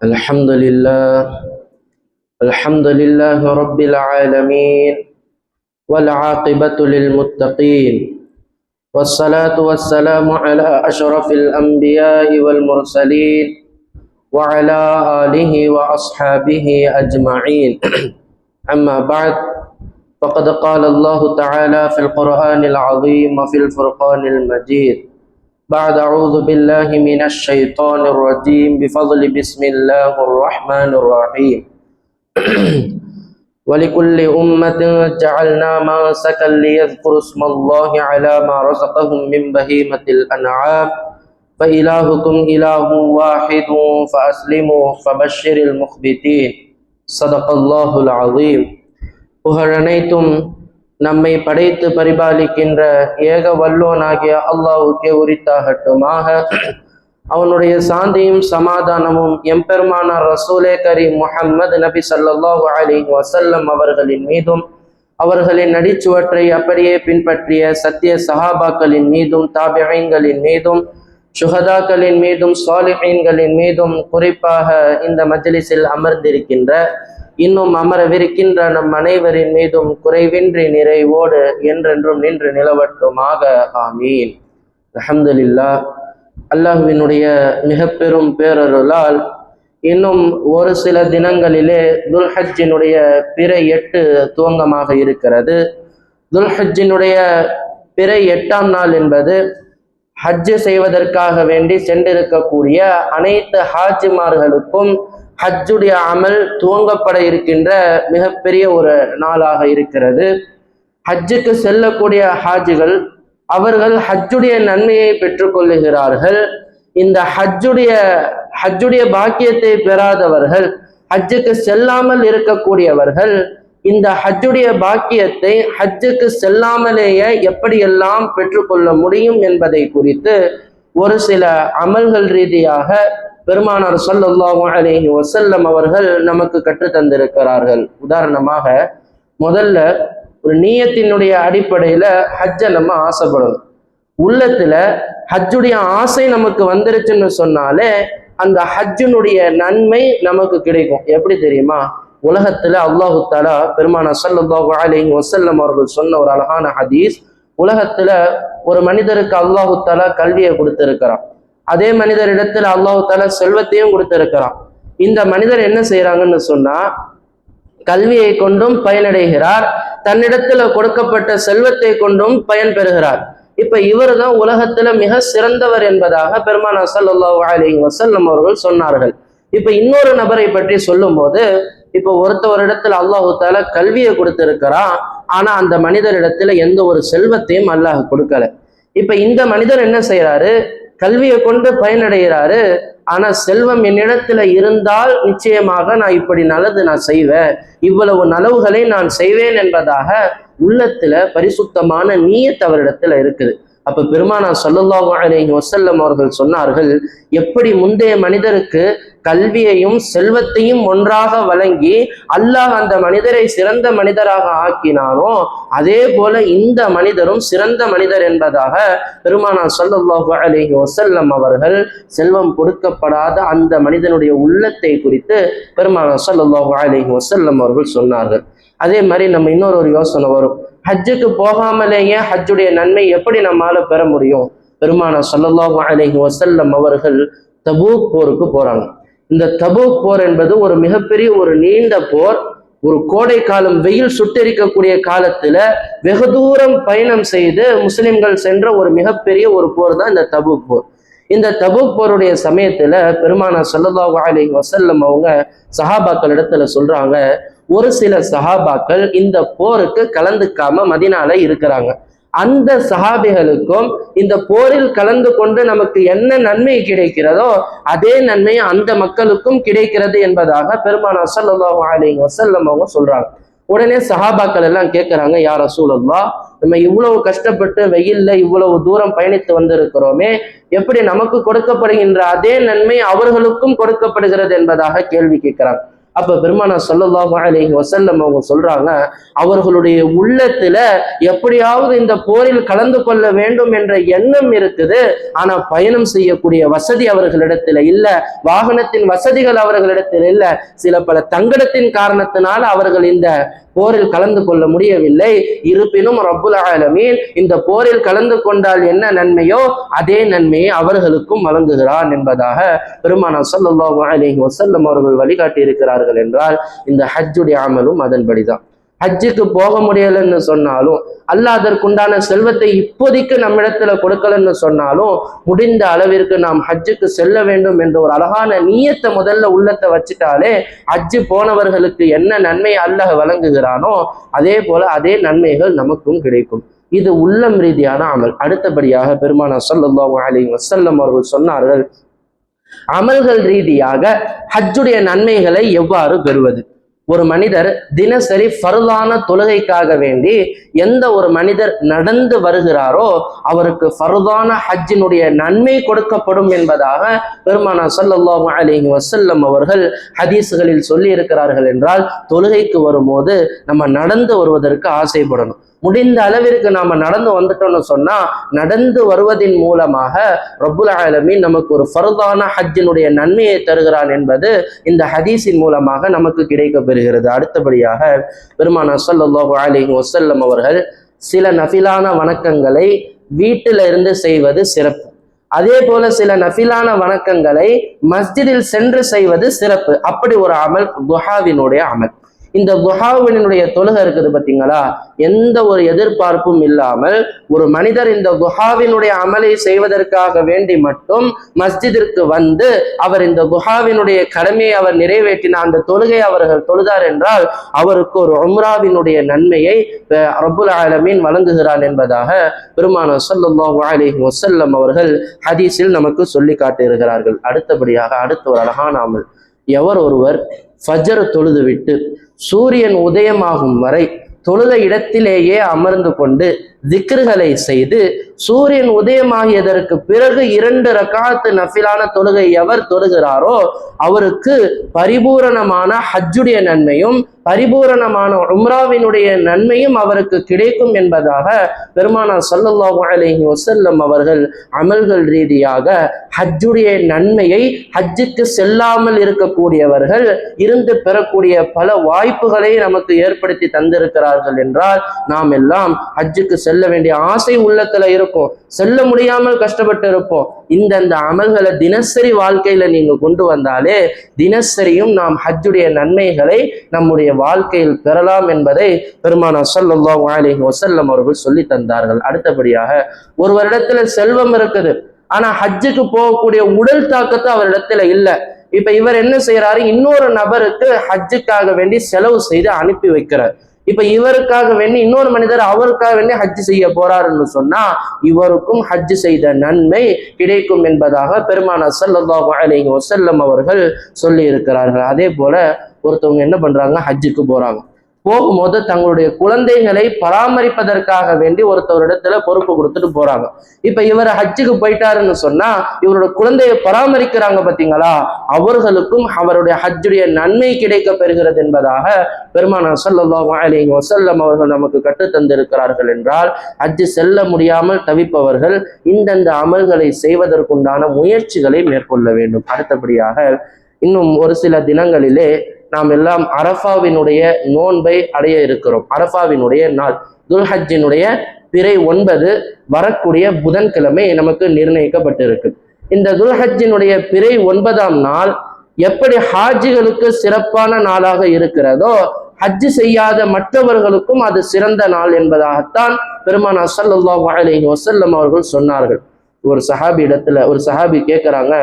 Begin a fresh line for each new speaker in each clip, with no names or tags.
الحمد لله رب العالمين والعاقبة للمتقين والصلاة والسلام على أشرف الأنبياء والمرسلين وعلى آله وأصحابه أجمعين أما بعد فقد قال الله تعالى في القرآن العظيم وفي الفرقان المجيد بعد أعوذ بالله من الشيطان الرجيم بفضل بسم الله الرحمن الرحيم ولكل أمة جعلنا منسكا ليذكروا اسم الله على ما رزقهم من بهيمة الأنعام فإلهكم إله واحد فأسلموا فبشر المخبتين صدق الله العظيم. புகழனைத்தும் நம்மை படைத்து பரிபாலிக்கின்ற ஏக வல்லோனாகிய அல்லாஹ்வுக்கே உரித்தாகட்டுமாக. அவனுடைய சாந்தியும் சமாதானமும் எம்பெருமானார் ரசூலே கரீம் முஹம்மது நபி ஸல்லல்லாஹு அலைஹி வஸல்லம் அவர்களின் மீதும், அவர்களின் நடிச்சுவற்றை அப்படியே பின்பற்றிய சத்திய சஹாபாக்களின் மீதும், தாபிஈன்களின் மீதும், சுஹதாக்களின் மீதும், சாலிஹீன்களின் மீதும், குறிப்பாக இந்த மஜ்லிஸில் அமர்ந்திருக்கின்ற இன்னும் அமரவிருக்கின்ற நம் அனைவரின் மீதும் குறைவின்றி நிறைவோடு என்றென்றும் நின்று நிலவட்டுமாக. ஆமீன். அல்ஹம்துலில்லாஹ். அல்லாஹ்வினுடைய மிக பெரும் பேரருளால் இன்னும் ஒரு சில தினங்களிலே துல்ஹஜ்ஜினுடைய பிறை 8 துவங்கமாக இருக்கிறது. துல்ஹஜ்ஜினுடைய பிறை 8ஆம் நாள் என்பது ஹஜ்ஜு செய்வதற்காக வேண்டி சென்றிருக்கக்கூடிய அனைத்து ஹாஜிமார்களுக்கும் ஹஜ்ஜுடைய அமல் துவங்கப்பட இருக்கின்ற மிகப்பெரிய ஒரு நாளாக இருக்கிறது. ஹஜ்ஜுக்கு செல்லக்கூடிய ஹாஜிகள் அவர்கள் ஹஜ்ஜுடைய நன்மையை பெற்றுக்கொள்ளுகிறார்கள். இந்த ஹஜ்ஜுடைய பாக்கியத்தை பெறாதவர்கள், ஹஜ்ஜுக்கு செல்லாமல் இருக்கக்கூடியவர்கள் இந்த ஹஜ்ஜுடைய பாக்கியத்தை ஹஜ்ஜுக்கு செல்லாமலேயே எப்படியெல்லாம் பெற்றுக்கொள்ள முடியும் என்பதை குறித்து ஒரு சில அமல்கள் ரீதியாக பெருமானார் ஸல்லல்லாஹு அலைஹி வஸல்லம் அவர்கள் நமக்கு கற்று தந்திருக்கிறார்கள். உதாரணமாக, முதல்ல ஒரு நீயத்தினுடைய அடிப்படையில ஹஜ்ஜை நம்ம ஆசைப்படணும். உள்ளத்துல ஹஜ்ஜுடைய ஆசை நமக்கு வந்துருச்சுன்னு சொன்னாலே அந்த ஹஜ்ஜினுடைய நன்மை நமக்கு கிடைக்கும். எப்படி தெரியுமா? உலகத்துல அல்லாஹு தஆலா பெருமானார் ஸல்லல்லாஹு அலைஹி வஸல்லம் அவர்கள் சொன்ன ஒரு அழகான ஹதீஸ், உலகத்துல ஒரு மனிதருக்கு அல்லாஹு தஆலா கல்வியை கொடுத்திருக்கிறான். அதே மனிதரிடத்தில் அல்லாஹு தஆலா செல்வத்தையும் கொடுத்திருக்கிறான். இந்த மனிதர் என்ன செய்யறாங்கன்னு சொன்னா, கல்வியை கொண்டும் பயனடைகிறார், தன்னிடத்துல கொடுக்கப்பட்ட செல்வத்தை கொண்டும் பயன் பெறுகிறார். இப்ப இவர் தான் உலகத்துல மிக சிறந்தவர் என்பதாக பெருமானார் ஸல்லல்லாஹு அலைஹி வஸல்லம் அவர்கள் சொன்னார்கள். இப்ப இன்னொரு நபரை பற்றி சொல்லும் போது, இப்ப ஒருத்தவரிடத்துல அல்லாஹு தஆலா கல்வியை கொடுத்திருக்கிறான், ஆனா அந்த மனிதரிடத்துல எந்த ஒரு செல்வத்தையும் அல்லாஹ் கொடுக்கல. இப்ப இந்த மனிதர் என்ன செய்யறாரு? கல்வியை கொண்டு பயனடைகிறாரு, ஆனா செல்வம் என்னிடத்துல இருந்தால் நிச்சயமாக நான் இப்படி நல்லது நான் செய்வேன், இவ்வளவு நலவுகளை நான் செய்வேன் என்பதாக உள்ளத்துல பரிசுத்தமான நீயத் அவரிடத்துல இருக்குது. அப்ப பெருமானார் ஸல்லல்லாஹு அலைஹி வஸல்லம் அவர்கள் சொன்னார்கள், எப்படி முந்தைய மனிதருக்கு கல்வியையும் செல்வத்தையும் ஒன்றாக வழங்கி அல்லாஹ் அந்த மனிதரை சிறந்த மனிதராக ஆக்கினானோ, அதே போல இந்த மனிதரும் சிறந்த மனிதர் என்பதாக பெருமானார் ஸல்லல்லாஹு அலைஹி வஸல்லம் அவர்கள் செல்வம் கொடுக்கப்படாத அந்த மனிதனுடைய உள்ளத்தை குறித்து பெருமானார் ஸல்லல்லாஹு அலைஹி வஸல்லம் அவர்கள் சொன்னார்கள். அதே மாதிரி நம்ம இன்னொரு யோசனை வரும், ஹஜ்ஜுக்கு போகாமலேயே ஹஜ்ஜுடைய நன்மை எப்படி நம்மால பெற முடியும்? பெருமானார் ஸல்லல்லாஹு அலைஹி வஸல்லம் அவர்கள் தபூக் போருக்கு போறாங்க. இந்த தபூக் போர் என்பது ஒரு மிகப்பெரிய ஒரு நீண்ட போர். ஒரு கோடை காலம், வெயில் சுட்டெரிக்கக்கூடிய காலத்துல வெகு தூரம் பயணம் செய்து முஸ்லிம்கள் சென்ற ஒரு மிகப்பெரிய ஒரு போர் தான் இந்த தபூக் போர். இந்த தபூக் போருடைய சமயத்துல பெருமானார் ஸல்லல்லாஹு அலைஹி வஸல்லம் அவங்க சஹாபாக்கள் இடத்துல சொல்றாங்க, ஒரு சில சஹாபாக்கள் இந்த போருக்கு கலந்துக்காம மதீனால இருக்கிறாங்க. அந்த சஹாபிகளுக்கும் இந்த போரில் கலந்து கொண்டு நமக்கு என்ன நன்மை கிடைக்கிறதோ அதே நன்மை அந்த மக்களுக்கும் கிடைக்கிறது என்பதாக பெருமானார் ஸல்லல்லாஹு அலைஹி வஸல்லம் அவங்க சொல்றாங்க. உடனே சஹாபாக்கள் எல்லாம் கேட்கிறாங்க, யா ரசூலல்லாஹ், நம்ம இவ்வளவு கஷ்டப்பட்டு வெயில்ல இவ்வளவு தூரம் பயணித்து வந்திருக்கிறோமே, எப்படி நமக்கு கொடுக்கப்படுகின்ற அதே நன்மை அவர்களுக்கும் கொடுக்கப்படுகிறது என்பதாக கேள்வி கேட்கிறாங்க. அப்ப பெருமானார் ஸல்லல்லாஹு அலைஹி வஸல்லம் அவங்க சொல்றாங்க, அவர்களுடைய உள்ளத்துல எப்படியாவது இந்த போரில் கலந்து கொள்ள வேண்டும் என்ற எண்ணம் இருக்குது. ஆனா பயணம் செய்யக்கூடிய வசதி அவர்களிடத்துல இல்ல, வாகனத்தின் வசதிகள் அவர்களிடத்தில் இல்ல, சில பல தங்கடத்தின் காரணத்தினால் அவர்கள் இந்த போரில் கலந்து கொள்ள முடியவில்லை. இருப்பினும் ரப்புல் ஆலமீன் இந்த போரில் கலந்து கொண்டால் என்ன நன்மையோ அதே நன்மையை அவர்களுக்கும் வழங்குகிறான் என்பதாக பெருமானார் ஸல்லல்லாஹு அலைஹி வஸல்லம் அவர்கள் வழிகாட்டி இருக்கிறார்கள் என்றால், இந்த ஹஜ்ஜுடைய அமலும் அதன்படிதான். ஹஜ்ஜுக்கு போக முடியலன்னு சொன்னாலும், அல்லாஹ் அதற்குண்டான செல்வத்தை இப்போதைக்கு நம்மிடத்துல கொடுக்கலன்னு சொன்னாலும், முடிந்த அளவிற்கு நாம் ஹஜ்ஜுக்கு செல்ல வேண்டும் என்ற ஒரு அழகான நீயத்தை முதல்ல உள்ளத்தை வச்சுட்டாலே, ஹஜ்ஜு போனவர்களுக்கு என்ன நன்மை அல்லாஹ் வழங்குகிறானோ அதே போல அதே நன்மைகள் நமக்கும் கிடைக்கும். இது உள்ளம் ரீதியான அமல். அடுத்தபடியாக பெருமானார் ஸல்லல்லாஹு அலைஹி வஸல்லம் அவர்கள் சொன்னார்கள், அமல்கள் ரீதியாக ஹஜ்ஜுடைய நன்மைகளை எவ்வாறு பெறுவது. ஒரு மனிதர் தினசரி ஃபர்லான தொழுகைக்காக வேண்டி எந்த ஒரு மனிதர் நடந்து வருகிறாரோ அவருக்கு ஃபர்லான ஹஜ்ஜினுடைய நன்மை கொடுக்கப்படும் என்பதாக பெருமானார் ஸல்லல்லாஹு அலைஹி வஸல்லம் அவர்கள் ஹதீஸ்களில் சொல்லி இருக்கிறார்கள் என்றால், தொழுகைக்கு வரும்போது நம்ம நடந்து வருவதற்கு ஆசைப்படணும். முடிந்த அளவிற்கு நாம நடந்து வந்துட்டோம்னு சொன்னா, நடந்து வருவதின் மூலமாக ரப்புல் ஆலமீன் நமக்கு ஒரு ஃபர்தான ஹஜ்ஜினுடைய நன்மையை தருகிறான் என்பது இந்த ஹதீஸின் மூலமாக நமக்கு கிடைக்க பெறுகிறது. அடுத்தபடியாக பெருமானார் ஸல்லல்லாஹு அலைஹி வஸல்லம் அவர்கள் சில நஃபிலான வணக்கங்களை வீட்டில இருந்து செய்வது சிறப்பு. அதே போல சில நஃபிலான வணக்கங்களை மஸ்ஜிதில் சென்று செய்வது சிறப்பு. அப்படி ஒரு அமல் துஹாவினுடைய அமல். இந்த துஹாவினுடைய தொழுகை இருக்குது பார்த்தீங்களா, எந்த ஒரு எதிர்பார்ப்பும் இல்லாமல் ஒரு மனிதர் இந்த துஹாவினுடைய அமலை செய்வதற்காக வேண்டி மட்டும் மஸ்ஜிதிற்கு வந்து அவர் இந்த துஹாவினுடைய கடமையை அவர் நிறைவேற்றின அந்த தொழுகை அவர்கள் தொழுதார் என்றால் அவருக்கு ஒரு உம்ராவினுடைய நன்மையை ரப்புல் ஆலமீன் வழங்குகிறான் என்பதாக பெருமானார் ஸல்லல்லாஹு அலைஹி வஸல்லம் அவர்கள் ஹதீஸில் நமக்கு சொல்லி காட்டுகிறார்கள். அடுத்தபடியாக அடுத்த ஒரு அழகான அமல், எவர் ஒருவர் ஃபஜ்ர் தொழுது விட்டு சூரியன் உதயமாகும் வரை தொழுத இடத்திலேயே அமர்ந்து கொண்டு திக்ருகளை செய்து சூரியன் உதயமாகியதற்கு பிறகு 2 ரக்காத்து நஃபிலான தொழுகை எவர் தொழுகிறாரோ அவருக்கு பரிபூரணமான ஹஜ்ஜுடைய நன்மையும் பரிபூரணமான உம்ராவினுடைய நன்மையும் அவருக்கு கிடைக்கும் என்பதாக பெருமானார் ஸல்லல்லாஹு அலைஹி வஸல்லம் அவர்கள் அமல்கள் ரீதியாக ஹஜ்ஜுடைய நன்மையை, ஹஜ்ஜுக்கு செல்லாமல் இருக்கக்கூடியவர்கள் இருந்து பெறக்கூடிய பல வாய்ப்புகளை நமக்கு ஏற்படுத்தி தந்திருக்கிறார்கள் என்றால், நாம் எல்லாம் ஹஜ்ஜுக்கு செல்ல வேண்டிய ஆசை உள்ளத்துல இருக்கும், செல்ல முடியாமல் கஷ்டப்பட்டு இருப்போம். இந்த அமல்களை தினசரி வாழ்க்கையில நீங்க கொண்டு வந்தாலே தினசரியும் நாம் ஹஜ்ஜுடைய நன்மைகளை நம்முடைய வாழ்க்கையில் பெறலாம் என்பதை பெருமானார் ஸல்லல்லாஹு அலைஹி வஸல்லம் அவர்கள் சொல்லி தந்தார்கள். அடுத்தபடியாக ஒருவரிடத்துல செல்வம் இருக்குது, ஆனா ஹஜ்ஜுக்கு போகக்கூடிய உடல் தாக்கத்தை அவரிடத்துல இல்லை. இப்ப இவர் என்ன செய்யறாரு, இன்னொரு நபருக்கு ஹஜ்ஜுக்காக வேண்டி செலவு செய்து அனுப்பி வைக்கிறார். இப்ப இவருக்காக வேண்டி இன்னொரு மனிதர் அவருக்காக வேண்டி ஹஜ்ஜு செய்ய போறாருன்னு சொன்னா இவருக்கும் ஹஜ்ஜு செய்த நன்மை கிடைக்கும் என்பதாக பெருமானார் ஸல்லல்லாஹு அலைஹி வஸல்லம் அவர்கள் சொல்லி இருக்கிறார்கள். அதே போல ஒருத்தவங்க என்ன பண்றாங்க, ஹஜ்ஜுக்கு போறாங்க. போகும்போது தங்களுடைய குழந்தைகளை பராமரிப்பதற்காக வேண்டி ஒருத்தவரிடத்துல பொறுப்பு கொடுத்துட்டு போறாங்க. இப்ப இவர் ஹஜ்ஜுக்கு போயிட்டாருன்னு சொன்னா இவரோட குழந்தையை பராமரிக்கிறாங்க பார்த்தீங்களா, அவர்களுக்கும் அவருடைய ஹஜ்ஜுடைய நன்மை கிடைக்க பெறுகிறது என்பதாக பெருமானார் ஸல்லல்லாஹு அலைஹி வஸல்லம் அவர்கள் நமக்கு கற்று தந்திருக்கிறார்கள் என்றால், ஹஜ்ஜு செல்ல முடியாமல் தவிப்பவர்கள் இந்தந்த அமல்களை செய்வதற்குண்டான முயற்சிகளை மேற்கொள்ள வேண்டும். அடுத்தபடியாக இன்னும் ஒரு சில தினங்களிலே நாம் எல்லாம் அரஃபாவினுடைய நோன்பை அடைய இருக்கிறோம். அரஃபாவினுடைய நாள் துல்ஹஜ்ஜினுடைய பிறை 9 வரக்கூடிய புதன்கிழமை நமக்கு நிர்ணயிக்கப்பட்டிருக்கு. இந்த துல்ஹஜ்ஜினுடைய பிறை 9ஆம் நாள் எப்படி ஹாஜிகளுக்கு சிறப்பான நாளாக இருக்கிறதோ ஹஜ்ஜு செய்யாத மற்றவர்களுக்கும் அது சிறந்த நாள் என்பதாகத்தான் பெருமானார் ஸல்லல்லாஹு அலைஹி வஸல்லம் அவர்கள் சொன்னார்கள். ஒரு சஹாபி கேட்கிறாங்க,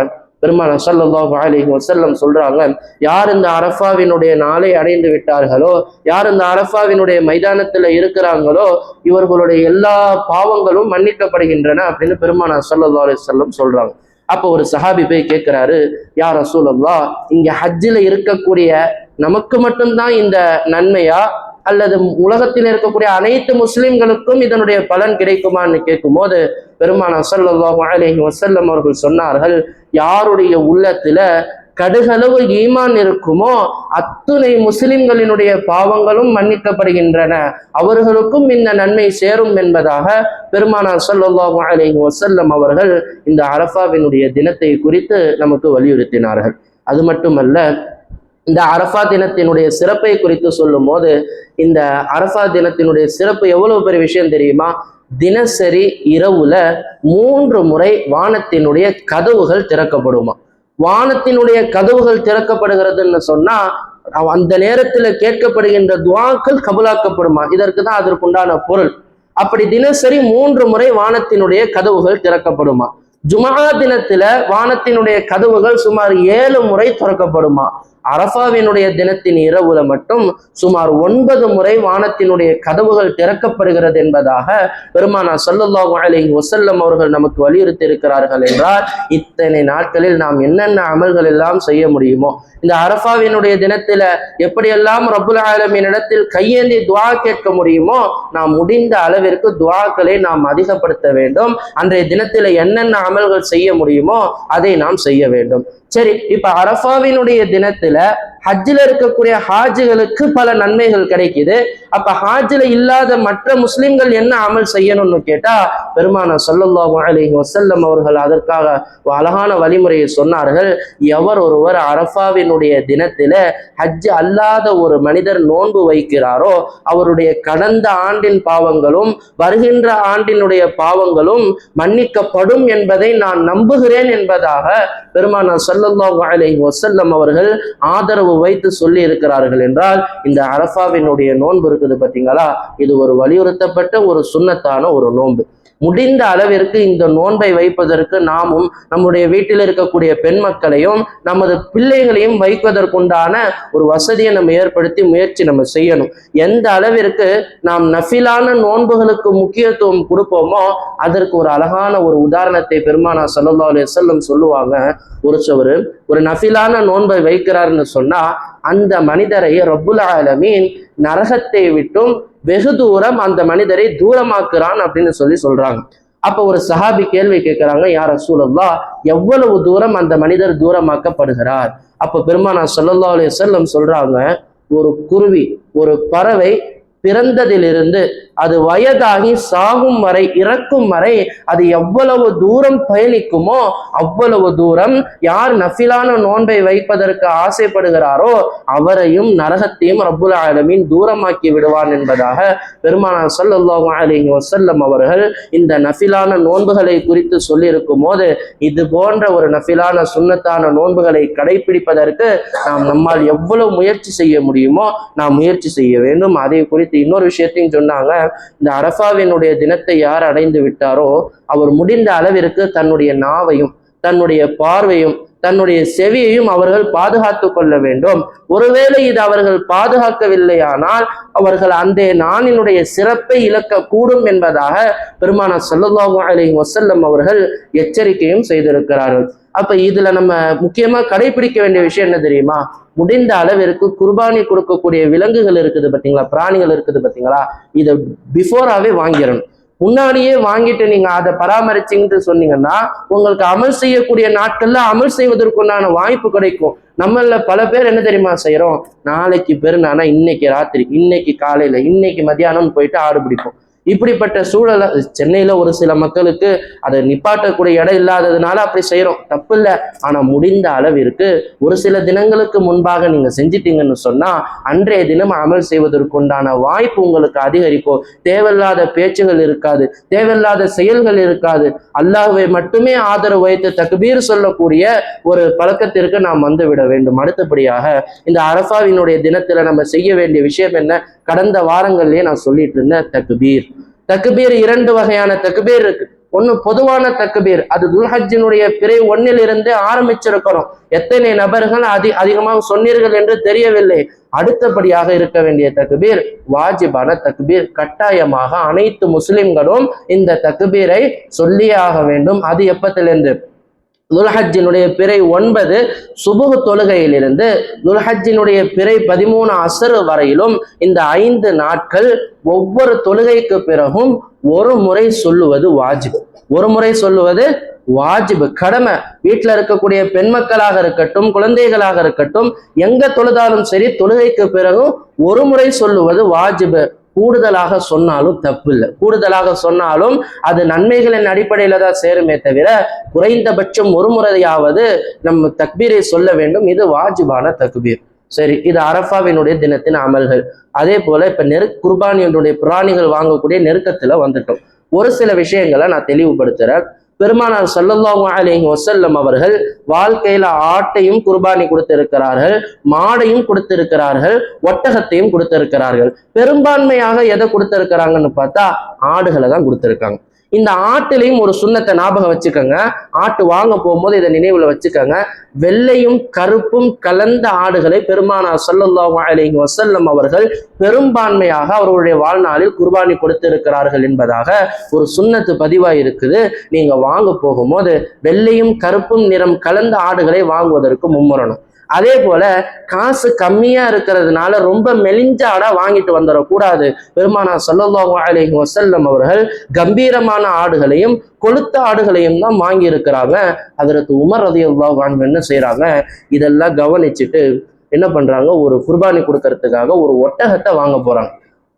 பெருமானார் ஸல்லல்லாஹு அலைஹி வஸல்லம் சொல்றாங்க, யார் இந்த அரஃபாவினுடைய நாளை அடைந்து விட்டார்களோ, யார் இந்த அரஃபாவினுடைய மைதானத்துல இருக்கிறாங்களோ இவர்களுடைய எல்லா பாவங்களும் மன்னிக்கப்படுகின்றன அப்படின்னு பெருமானார் ஸல்லல்லாஹு அலைஹி வஸல்லம் சொல்றாங்க. அப்போ ஒரு சஹாபி போய் கேட்கிறாரு, யா ரசூலல்லாஹ், இங்க ஹஜ்ஜில் இருக்கக்கூடிய நமக்கு மட்டும்தான் இந்த நன்மையா அல்லது உலகத்தில் இருக்கக்கூடிய அனைத்து முஸ்லிம்களுக்கும் இதனுடைய பலன் கிடைக்குமான்னு கேட்கும்போது பெருமானார் ஸல்லல்லாஹு அலைஹி வஸல்லம் அவர்கள் சொன்னார்கள், யாருடைய உள்ளத்துல கடுகளவு ஈமான் இருக்குமோ அத்துணை முஸ்லிம்களினுடைய பாவங்களும் மன்னிக்கப்படுகின்றன, அவர்களுக்கும் இந்த நன்மை சேரும் என்பதாக பெருமானார் ஸல்லல்லாஹு அலைஹி வஸல்லம் அவர்கள் இந்த அரஃபாவினுடைய தினத்தை குறித்து நமக்கு வலியுறுத்தினார்கள். அது மட்டுமல்ல, இந்த அரஃபா தினத்தினுடைய சிறப்பை குறித்து சொல்லும் போது, இந்த அரஃபா தினத்தினுடைய சிறப்பு எவ்வளவு பெரிய விஷயம் தெரியுமா? தினசரி இரவுல 3 முறை வானத்தினுடைய கதவுகள் திறக்கப்படுமா. வானத்தினுடைய கதவுகள் திறக்கப்படுகிறதுன்னு சொன்னா அந்த நேரத்துல கேட்கப்படுகின்ற துஆக்கள் கபூலாக்கப்படுமா. இதற்கு தான் அதற்குண்டான பொருள். அப்படி தினசரி 3 முறை வானத்தினுடைய கதவுகள் திறக்கப்படுமா. ஜுமா தினத்துல வானத்தினுடைய கதவுகள் சுமார் 7 முறை திறக்கப்படுமா. அரஃபாவினுடைய தினத்தின் இரவுல மட்டும் சுமார் 9 முறை வானத்தினுடைய கதவுகள் திறக்கப்படுகிறது என்பதாக பெருமானார் ஸல்லல்லாஹு அலைஹி வஸல்லம் அவர்கள் நமக்கு வலியுறுத்தி இருக்கிறார்கள் என்றால், இத்தனை நாட்களில் நாம் என்னென்ன அமல்கள் எல்லாம் செய்ய முடியுமோ, இந்த அரஃபாவினுடைய தினத்தில எப்படியெல்லாம் ரப்புல் ஆலமீன் இடத்தில் கையேந்தி துஆ கேட்க முடியுமோ, நாம் முடிந்த அளவிற்கு துஆக்களை நாம் அதிகப்படுத்த வேண்டும். அன்றைய தினத்தில என்னென்ன அமல்கள் செய்ய முடியுமோ அதை நாம் செய்ய வேண்டும். சரி, இப்ப அரஃபாவினுடைய தினத்துல ஹஜ்ஜில் இருக்கக்கூடிய ஹாஜிகளுக்கு பல நன்மைகள் கிடைக்குது. அப்ப ஹாஜில இல்லாத மற்ற முஸ்லிம்கள் என்ன அமல் செய்யணும்னு கேட்டா, பெருமானார் ஸல்லல்லாஹு அலைஹி வஸல்லம் அவர்கள் அதற்காக அழகான வழிமுறையை சொன்னார்கள். எவர் ஒருவர் அரஃபாவினுடைய தினத்தில ஹஜ் அல்லாத ஒரு மனிதர் நோன்பு வைக்கிறாரோ, அவருடைய கடந்த ஆண்டின் பாவங்களும் வருகின்ற ஆண்டினுடைய பாவங்களும் மன்னிக்கப்படும் என்பதை நான் நம்புகிறேன் என்பதாக பெருமானார் ஸல்லல்லாஹு அலைஹி வஸல்லம் அவர்கள் ஆதரவு வைத்து சொல்லி இருக்கிறார்கள். என்றால் இந்த அரஃபாவினுடைய நோன்பு இருக்குது பார்த்தீங்களா, இது ஒரு வலியுறுத்தப்பட்ட ஒரு சுன்னத்தான ஒரு நோன்பு. முடிந்த அளவிற்கு இந்த நோன்பை வைப்பதற்கு நாமும் நம்முடைய வீட்டில் இருக்கக்கூடிய பெண் மக்களையும் நமது பிள்ளைகளையும் வைப்பதற்குண்டான ஒரு வசதியை நம்ம ஏற்படுத்தி முயற்சி நம்ம செய்யணும். எந்த அளவிற்கு நாம் நஃபிலான நோன்புகளுக்கு முக்கியத்துவம் கொடுப்போமோ அதற்கு ஒரு அழகான ஒரு உதாரணத்தை பெருமானார் ஸல்லல்லாஹு அலைஹி வஸல்லம் சொல்லுவாங்க. ஒரு நஃபிலான நோன்பை வைக்கிறாருன்னு சொன்னா அந்த மனிதரை ரப்புல் ஆலமீன் நரகத்தை விட்டும் வெகு தூரம் அந்த மனிதரை தூரமாக்குறான் அப்படின்னு சொல்றாங்க. அப்ப ஒரு சஹாபி கேள்வி கேட்கிறாங்க, யா ரசூலல்லாஹ், எவ்வளவு தூரம் அந்த மனிதர் தூரமாக்கப்படுகிறார்? அப்ப பெருமானார் ஸல்லல்லாஹு அலைஹி வஸல்லம் சொல்றாங்க, ஒரு குருவி, ஒரு பறவை பிறந்ததிலிருந்து அது வயதாகி சாகும் வரை, இறக்கும் வரை அது எவ்வளவு தூரம் பயணிக்குமோ அவ்வளவு தூரம் யார் நஃபிலான நோன்பை வைப்பதற்கு ஆசைப்படுகிறாரோ அவரையும் நரகத்தையும் ரப்புல் ஆலமீன் தூரமாக்கி விடுவான் என்பதாக பெருமானார் ஸல்லல்லாஹு அலைஹி வஸல்லம் அவர்கள் இந்த நஃபிலான நோன்புகளை குறித்து சொல்லியிருக்கும் போது, இது போன்ற ஒரு நஃபிலான சுன்னத்தான நோன்புகளை கடைபிடிப்பதற்கு நம்மால் எவ்வளவு முயற்சி செய்ய முடியுமோ நாம் முயற்சி செய்ய வேண்டும். அதை குறித்து இன்னொரு விஷயத்தையும் சொன்னாங்க. இந்த அரஃபாவினுடைய தினத்தை யார் அடைந்து விட்டாரோ அவர் முடிந்த அளவிற்கு தன்னுடைய நாவையும் தன்னுடைய பார்வையும் தன்னுடைய செவியையும் அவர்கள் பாதுகாத்து கொள்ள வேண்டும். ஒருவேளை இது அவர்கள் பாதுகாக்கவில்லையானால் அவர்கள் அந்த நாளினுடைய சிறப்பை இழக்க கூடும் என்பதாக பெருமானார் ஸல்லல்லாஹு அலைஹி வஸல்லம் அவர்கள் எச்சரிக்கையும் செய்திருக்கிறார்கள். அப்ப இதுல நம்ம முக்கியமா கடைபிடிக்க வேண்டிய விஷயம் என்ன தெரியுமா? முடிந்த அளவிற்கு குர்பானி கொடுக்கக்கூடிய விலங்குகள் இருக்குது பார்த்தீங்களா, பிராணிகள் இருக்குது பார்த்தீங்களா, இதை பிஃபோராவே வாங்கிடணும். முன்னாடியே வாங்கிட்டு நீங்க அதை பராமரிச்சிங்கன்னு சொன்னீங்கன்னா உங்களுக்கு அமல் செய்யக்கூடிய நாட்கள்ல அமல் செய்வதற்குண்டான வாய்ப்பு கிடைக்கும். நம்மள பல பேர் என்ன தெரியுமா செய்யறோம், நாளைக்கு பெருநானா, இன்னைக்கு ராத்திரி, இன்னைக்கு காலையில, இன்னைக்கு மத்தியானம் போயிட்டு ஆடு பிடிப்போம். இப்படிப்பட்ட சூழலை சென்னையில ஒரு சில மக்களுக்கு அதை நிப்பாட்டக்கூடிய இடம் இல்லாததுனால அப்படி செய்யறோம், தப்பு இல்லை. ஆனா முடிந்த அளவிற்கு ஒரு சில தினங்களுக்கு முன்பாக நீங்க செஞ்சிட்டீங்கன்னு சொன்னா அன்றைய தினம் அமல் செய்வதற்குண்டான வாய்ப்பு உங்களுக்கு அதிகரிக்கும். தேவையில்லாத பேச்சுகள் இருக்காது, தேவையில்லாத செயல்கள் இருக்காது. அல்லாஹ்வை மட்டுமே ஆதரவு வைத்து தக்பீர் சொல்லக்கூடிய ஒரு பழக்கத்திற்கு நாம் வந்து விட வேண்டும். அடுத்தபடியாக இந்த அரஃபாவினுடைய தினத்துல நம்ம செய்ய வேண்டிய விஷயம் என்ன? கடந்த வாரங்கள்லயே நான் சொல்லிட்டு இருந்தேன், தக்பீர். 2 வகையான தக்பீர் இருக்கு. ஒண்ணு பொதுவான தக்பீர், அது துல்ஹஜ்ஜினுடைய பிறை 1 ஆரம்பிச்சிருக்கிறோம். எத்தனை நபர்கள் அதிகமாக சொன்னீர்கள் என்று தெரியவில்லை. அடுத்தபடியாக இருக்க வேண்டிய தக்பீர் வாஜிபான தக்பீர். கட்டாயமாக அனைத்து முஸ்லிம்களும் இந்த தக்பீரை சொல்லியே ஆக வேண்டும். அது எப்பத்திலிருந்து? துல்ஹஜ்ஜினுடைய பிறை 9 சுபுஹ் தொழுகையிலிருந்து துல்ஹஜ்ஜினுடைய பிறை 13 அஸ்ர் வரையிலும் இந்த 5 நாட்கள் ஒவ்வொரு தொழுகைக்கு பிறகும் ஒரு முறை சொல்லுவது வாஜிப். ஒரு முறை சொல்லுவது வாஜிபு, கடமை. வீட்டுல இருக்கக்கூடிய பெண் மக்களாக இருக்கட்டும், குழந்தைகளாக இருக்கட்டும், எங்க தொழுதாலும் சரி, தொழுகைக்கு பிறகும் ஒரு முறை சொல்லுவது வாஜிபு. கூடுதலாக சொன்னாலும் தப்பு இல்லை. கூடுதலாக சொன்னாலும் அது நன்மைகளின் அடிப்படையில தான் சேருமே தவிர, குறைந்தபட்சம் ஒரு முறையாவது நம்ம தக்பீரை சொல்ல வேண்டும். இது வாஜிபான தக்பீர். சரி, இது அரஃபாவினுடைய தினத்தின் அமல்கள். அதே போல இப்ப குர்பானியினுடைய பிராணிகள் வாங்கக்கூடிய நெருக்கத்துல வந்துட்டோம். ஒரு சில விஷயங்களை நான் தெளிவுபடுத்துறேன். பெருமானார் ஸல்லல்லாஹு அலைஹி வஸல்லம் அவர்கள் வாழ்க்கையில ஆட்டையும் குர்பானி கொடுத்திருக்கிறார்கள், மாடையும் கொடுத்திருக்கிறார்கள், ஒட்டகத்தையும் கொடுத்திருக்கிறார்கள். பெரும்பான்மையாக எதை கொடுத்திருக்கிறாங்கன்னு பார்த்தா ஆடுகளை தான் கொடுத்திருக்காங்க. இந்த ஆட்டிலையும் ஒரு சுண்ணத்தை ஞாபகம் வச்சுக்கோங்க. ஆட்டு வாங்க போகும்போது இதை நினைவுல வச்சுக்கோங்க. வெள்ளையும் கருப்பும் கலந்த ஆடுகளை பெருமானார் ஸல்லல்லாஹு அலைஹி வஸல்லம் அவர்கள் பெரும்பான்மையாக அவர்களுடைய வாழ்நாளில் குர்பானி கொடுத்திருக்கிறார்கள் என்பதாக ஒரு சுன்னத்து பதிவாக இருக்குது. நீங்க வாங்க போகும்போது வெள்ளையும் கருப்பும் நிறம் கலந்த ஆடுகளை வாங்குவதற்கு மும்முரணும். அதே போல காசு கம்மியா இருக்கிறதுனால ரொம்ப மெலிஞ்ச ஆடா வாங்கிட்டு வந்துடக்கூடாது. பெருமானார் ஸல்லல்லாஹு அலைஹி வஸல்லம் அவர்கள் கம்பீரமான ஆடுகளையும் கொளுத்த ஆடுகளையும் தான் வாங்கி இருக்கிறாங்க. ஹஜ்ரத் உமர் ரலியல்லாஹு அன்ஹு என்ன செய்யறாங்க, இதெல்லாம் கவனிச்சுட்டு என்ன பண்றாங்க, ஒரு குர்பானி கொடுக்கறதுக்காக ஒரு ஒட்டகத்தை வாங்க போறாங்க.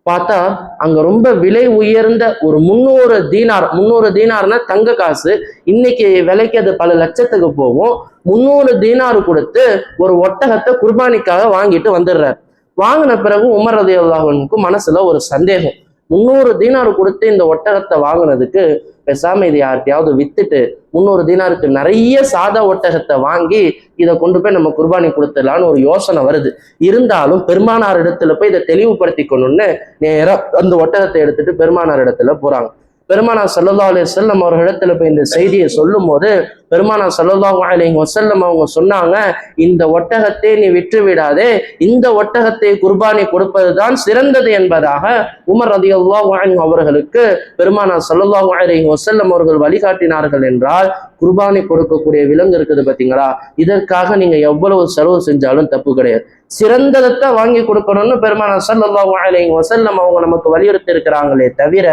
பார்த்தா அங்க ரொம்ப விலை உயர்ந்த ஒரு 300 தீனார், 300 தீனார்னா தங்க காசு, இன்னைக்கு விலைக்கு அது பல லட்சத்துக்கு போகும். 300 தீனார் கொடுத்து ஒரு ஒட்டகத்தை குர்பானிக்காக வாங்கிட்டு வந்துடுறாரு. வாங்கின பிறகு உமர் ரலியல்லாஹு அன்ஹுக்கு மனசுல ஒரு சந்தேகம். 300 தீனார் கொடுத்து இந்த ஒட்டகத்தை வாங்கினதுக்கு பேசாம இது யார்கிட்டயாவது வித்துட்டு 300 தீனாருக்கு நிறைய சாதா ஒட்டகத்தை வாங்கி இதை கொண்டு போய் நம்ம குர்பானி கொடுத்துடலான்னு ஒரு யோசனை வருது. இருந்தாலும் பெருமானார் இடத்துல போய் இதை தெளிவுபடுத்திக்கணும்னு நேரா அந்த ஒட்டகத்தை எடுத்துட்டு பெருமானார் இடத்துல போறாங்க. பெருமானார் ஸல்லல்லாஹு அலைஹி வஸல்லம் அவர்களிடத்துல போய் இந்த செய்தியை சொல்லும் போது பெருமானார் ஸல்லல்லாஹு அலைஹி வஸல்லம் அவங்க சொன்னாங்க, இந்த ஒட்டகத்தை நீ விற்று விடாதே, இந்த ஒட்டகத்தை குர்பானி கொடுப்பதுதான் சிறந்தது என்பதாக உமர் ரலியல்லாஹு அன்ஹு அவர்களுக்கு பெருமானார் ஸல்லல்லாஹு அலைஹி வஸல்லம் அவர்கள் வழிகாட்டினார்கள். என்றால் குர்பானி கொடுக்கக்கூடிய விலங்கு இருக்குது பார்த்தீங்களா, இதற்காக நீங்க எவ்வளவு செலவு செஞ்சாலும் தப்பு கிடையாது. சிறந்ததை வாங்கி கொடுக்கணும்னு பெருமானார் ஸல்லல்லாஹு அலைஹி வஸல்லம் அவங்க நமக்கு வலியுறுத்தி இருக்கிறாங்களே தவிர,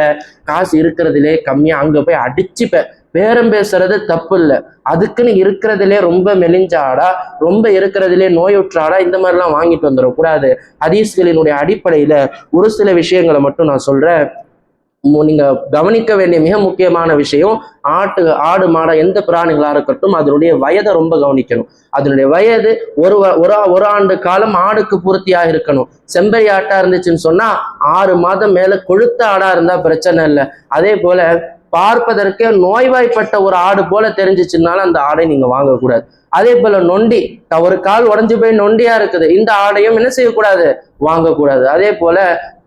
காசு இருக்கிறதுலே கம்மியா அங்க போய் அடிச்சு பேரம் பேசுறது தப்பு இல்லை. அதுக்குன்னு இருக்கிறதுலே ரொம்ப மெலிஞ்ச ஆடா, ரொம்ப இருக்கிறதுலே நோயுற்ற ஆடா, இந்த மாதிரிலாம் வாங்கிட்டு வந்துடக்கூடாது. ஹதீஸ்களினுடைய அடிப்படையில ஒரு சில விஷயங்களை மட்டும் நான் சொல்றேன். நீங்க கவனிக்க வேண்டிய மிக முக்கியமான விஷயம், ஆடு மாடை எந்த பிராணிகளா இருக்கட்டும் அதனுடைய வயதை ரொம்ப கவனிக்கணும். அதனுடைய வயது ஒரு ஆண்டு காலம் ஆடுக்கு பூர்த்தியாக இருக்கணும். செம்பரி ஆட்டா இருந்துச்சுன்னு சொன்னா 6 மாதம் மேல கொழுத்த ஆடா இருந்தா பிரச்சனை இல்லை. அதே போல பார்ப்பதற்கே நோய்வாய்ப்பட்ட ஒரு ஆடு போல தெரிஞ்சிச்சுனாலும் அந்த ஆடை நீங்க வாங்கக்கூடாது. அதே போல நொண்டி, ஒரு கால் உடஞ்சு போய் நொண்டியா இருக்குது, இந்த ஆடையும் என்ன செய்யக்கூடாது, வாங்கக்கூடாது. அதே போல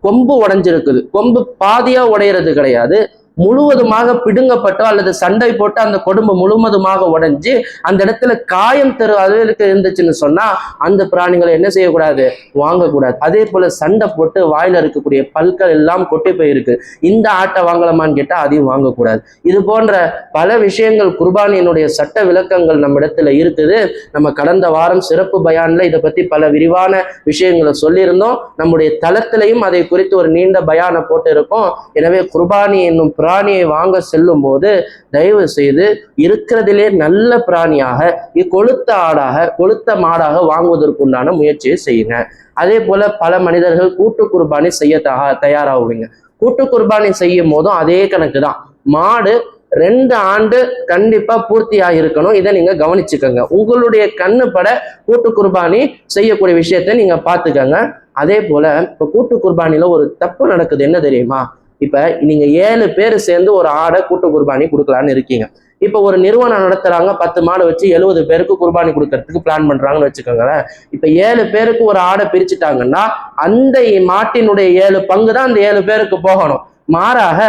கொம்பு உடைஞ்சிருக்குது, கொம்பு பாதியா உடையிறது கிடையாது, முழுவதுமாக பிடுங்கப்பட்டோ அல்லது சண்டை போட்டு அந்த கொடும்பு முழுவதுமாக உடைஞ்சு அந்த இடத்துல காயம் தரும் அளவுக்கு இருந்துச்சுன்னு சொன்னா அந்த பிராணிகளை என்ன செய்யக்கூடாது, வாங்கக்கூடாது. அதே போல சண்டை போட்டு வாயில இருக்கக்கூடிய பல்கள் எல்லாம் கொட்டி போயிருக்கு, இந்த ஆட்டை வாங்கலாமான்னு கேட்டா அதையும் வாங்கக்கூடாது. இது போன்ற பல விஷயங்கள் குர்பானியினுடைய சட்ட விளக்கங்கள் நம்ம இடத்துல இருக்குது. நம்ம கடந்த வாரம் சிறப்பு பயான்ல இதை பத்தி பல விரிவான விஷயங்களை சொல்லியிருந்தோம். நம்முடைய தளத்திலையும் அதை குறித்து ஒரு நீண்ட பயானை போட்டு இருக்கோம். எனவே குர்பானி என்னும் பிராணியை வாங்க செல்லும் போது தயவு செய்து இருக்கிறதிலே நல்ல பிராணியாக, கொழுத்த ஆடாக, கொழுத்த மாடாக வாங்குவதற்குண்டான முயற்சியை செய்யுங்க. அதே போல பல மனிதர்கள் கூட்டு குர்பானி செய்ய தயாராகுவீங்க. கூட்டு குர்பானி செய்யும் போதும் அதே கணக்கு தான். மாடு 2 ஆண்டு கண்டிப்பா பூர்த்தியாக இருக்கணும். இதை நீங்க கவனிச்சுக்கோங்க. உங்களுடைய கண்ணுப்பட கூட்டு குர்பானி செய்யக்கூடிய விஷயத்த நீங்க பார்த்துக்கங்க. அதே போல இப்ப கூட்டு குர்பானில ஒரு தப்பு நடக்குது, என்ன தெரியுமா? இப்ப நீங்க 7 பேர் சேர்ந்து ஒரு ஆடை கூட்டு குர்பானி கொடுக்கலான்னு இருக்கீங்க. இப்ப ஒரு நிறுவனம் நடத்துறாங்க, 10 மாடை வச்சு 70 பேருக்கு குர்பானி கொடுக்கறதுக்கு பிளான் பண்றாங்கன்னு வச்சுக்கோங்களேன். இப்ப 7 பேருக்கு ஒரு ஆடை பிரிச்சுட்டாங்கன்னா அந்த மாட்டினுடைய 7 பங்கு தான் அந்த 7 பேருக்கு போகணும். மாறாக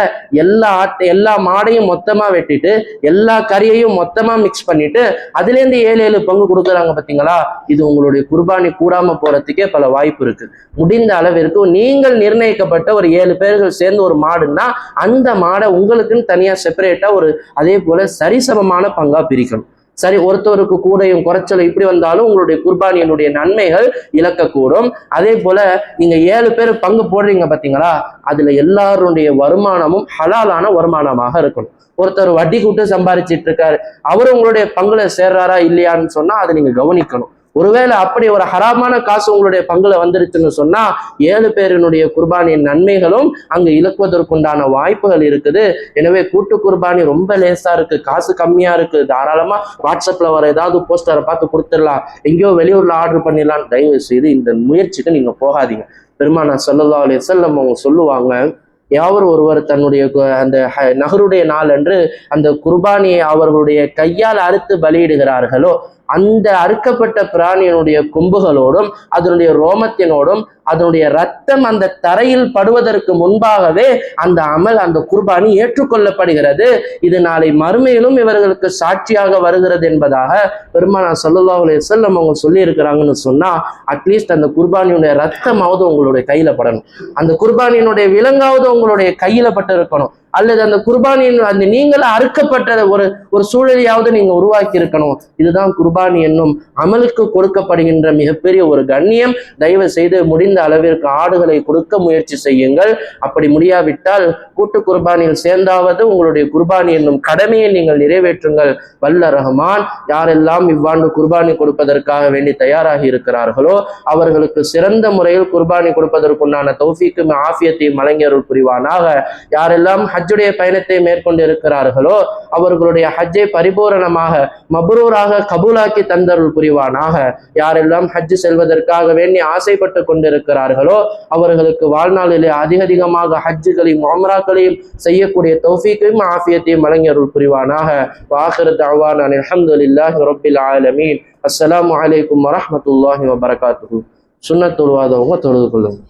எல்லா மாடையும் மொத்தமா வெட்டிட்டு எல்லா கறியையும் மொத்தமா மிக்ஸ் பண்ணிட்டு அதுல இருந்து 7 பங்கு கொடுக்குறாங்க பாத்தீங்களா? இது உங்களுடைய குர்பானி கூடாம போறதுக்கே பல வாய்ப்பு இருக்கு. முடிந்த அளவிற்கு நீங்கள் நிர்ணயிக்கப்பட்ட ஒரு 7 பேர்கள் சேர்ந்து ஒரு மாடுன்னா அந்த மாடை உங்களுக்குன்னு தனியா செப்பரேட்டா அதே போல சரிசமமான பங்கா பிரிக்கணும். சரி, ஒருத்தருக்கு கூடையும் குறைச்சலும் இப்படி வந்தாலும் உங்களுடைய குர்பானியினுடைய நன்மைகள் இழக்கக்கூடும். அதே போல நீங்க 7 பேர் பங்கு போடுறீங்க பாத்தீங்களா, அதுல எல்லாருடைய வருமானமும் ஹலாலான வருமானமாக இருக்கணும். ஒருத்தர் வட்டி கூட்டு சம்பாதிச்சிட்டு இருக்காரு, அவரு உங்களுடைய பங்குல சேர்றாரா இல்லையான்னு சொன்னா அதை நீங்க கவனிக்கணும். ஒருவேளை அப்படி ஒரு ஹராமான காசு உங்களுடைய பங்குல வந்துருச்சுன்னு சொன்னா 7 பேரினுடைய குர்பானியின் நன்மைகளும் அங்கு இழக்குவதற்குண்டான வாய்ப்புகள் இருக்குது. எனவே கூட்டு குர்பானி ரொம்ப லேசா இருக்கு, காசு கம்மியா இருக்கு, தாராளமா வாட்ஸ்அப்ல வர ஏதாவது போஸ்டரை பார்த்து கொடுத்துடலாம், எங்கேயோ வெளியூர்ல ஆர்டர் பண்ணிடலாம், தயவு செய்து இந்த முயற்சிக்கு நீங்க போகாதீங்க. பெருமானார் ஸல்லல்லாஹு அலைஹி வஸல்லம் அவங்க சொல்லுவாங்க, யாவர் ஒருவர் தன்னுடைய அந்த நஹருடைய நாள் அன்று அந்த குர்பானியை அவர்களுடைய கையால் அறுத்து பலியிடுகிறார்களோ, அந்த அறுக்கப்பட்ட பிராணியினுடைய கொம்புகளோடும் அதனுடைய ரோமத்தினோடும் அதனுடைய ரத்தம் அந்த தரையில் படுவதற்கு முன்பாகவே அந்த அமல், அந்த குர்பானி ஏற்றுக்கொள்ளப்படுகிறது. இது நாளை மறுமையிலும் இவர்களுக்கு சாட்சியாக வருகிறது என்பதாக பெருமானார் ஸல்லல்லாஹு அலைஹி வஸல்லம் அவங்க சொல்லி இருக்கிறாங்கன்னு சொன்னா, அட்லீஸ்ட் அந்த குர்பானியுடைய ரத்தமாவது உங்களுடைய கையில படணும், அந்த குர்பானியினுடைய விலங்காவது உங்களுடைய கையில பட்டு இருக்கணும், அல்லது அந்த குர்பானியின் அந்த நீங்கள் அறுக்கப்பட்ட ஒரு சூழலையாவது நீங்க உருவாக்கி இருக்கணும். இதுதான் குர்பானி என்னும் அமலுக்கு கொடுக்கப்படுகின்ற மிகப்பெரிய ஒரு கண்ணியம். தயவு செய்து முடிந்த அளவிற்கு ஆடுகளை கொடுக்க முயற்சி செய்யுங்கள். அப்படி முடியாவிட்டால் கூட்டு குர்பானியில் சேர்ந்தாவது உங்களுடைய குர்பானி என்னும் கடமையை நீங்கள் நிறைவேற்றுங்கள். வல்ல ரஹ்மான் யாரெல்லாம் இவ்வாண்டு குர்பானி கொடுப்பதற்காக வேண்டி தயாராகி இருக்கிறார்களோ அவர்களுக்கு சிறந்த முறையில் குர்பானி கொடுப்பதற்குண்டான தௌஃபீக்கும் ஆஃபியத்தையும் வழங்கியருள் புரிவானாக. யாரெல்லாம் ஹஜ்ஜுடைய பயணத்தை மேற்கொண்டு இருக்கிறார்களோ அவர்களுடைய ஹஜ்ஜை பரிபூரணமாக மப்ரூராக கபூலாக்கி தந்தருள் புரிவானாக. யாரெல்லாம் ஹஜ் செல்வதற்காக வேண்டி ஆசைப்பட்டு கொண்டிருக்கிறார்களோ அவர்களுக்கு வாழ்நாளிலே அதிகமாக ஹஜ்ஜுகளையும் உம்ராக்களையும் செய்யக்கூடிய தௌஃபீக்கையும் ஆஃபியத்தையும் வழங்கியருள் புரிவானாக. வாஹிரு தஅவானா அல்ஹம்துலில்லாஹி ரப்பில் ஆலமீன். அஸ்ஸலாமு அலைக்கும் வரஹ்மத்துல்லாஹி வபரகாத்துஹு. சுன்னத் தொழுவாதவங்க தொழுது கொள்ளுங்க.